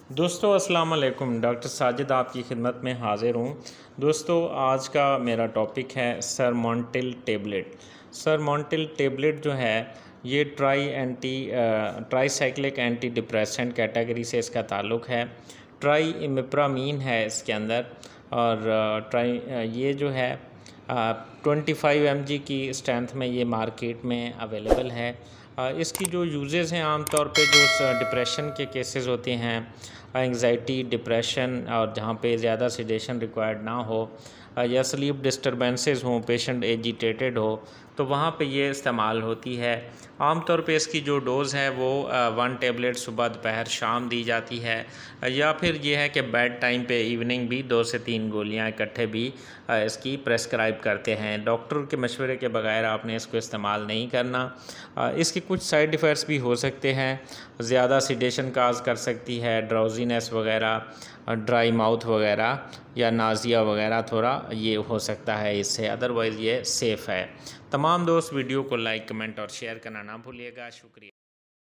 दोस्तों अस्सलाम वालेकुम। डॉक्टर साजिद आपकी खिदमत में हाज़िर हूँ। दोस्तों आज का मेरा टॉपिक है सरमोंटिल टेबलेट। सरमोंटिल टेबलेट जो है ये ट्राईसाइक्लिक एंटी डिप्रेसेंट कैटेगरी से इसका ताल्लुक़ है। ट्राईइमिप्रामीन है इसके अंदर और ये जो है 25 mg की स्ट्रेंथ में ये मार्केट में अवेलेबल है। इसकी जो यूजेस हैं आम तौर पे जो डिप्रेशन के केसेस होते हैं, एंग्जाइटी, डिप्रेशन और जहाँ पे ज़्यादा सेडेशन रिक्वायर्ड ना हो या स्लीप डिस्टरबेंसेस हों, पेशेंट एजिटेटेड हो, तो वहाँ पे ये इस्तेमाल होती है। आम तौर पे इसकी जो डोज़ है वो 1 टेबलेट सुबह, दोपहर, शाम दी जाती है या फिर ये है कि बेड टाइम पे इवनिंग भी 2 से 3 गोलियाँ इकट्ठे भी इसकी प्रेस्क्राइब करते हैं। डॉक्टर के मशवरे के बगैर आपने इसको इस्तेमाल नहीं करना। इसके कुछ साइड इफ़ेक्ट्स भी हो सकते हैं। ज़्यादा सेडेशन काज कर सकती है, ड्राउजीनेस वगैरह, ड्राई माउथ वगैरह या नाज़िया वगैरह थोड़ा ये हो सकता है इससे। अदरवाइज़ ये सेफ़ है। तमाम दोस्त वीडियो को लाइक, कमेंट और शेयर करना ना भूलिएगा। शुक्रिया।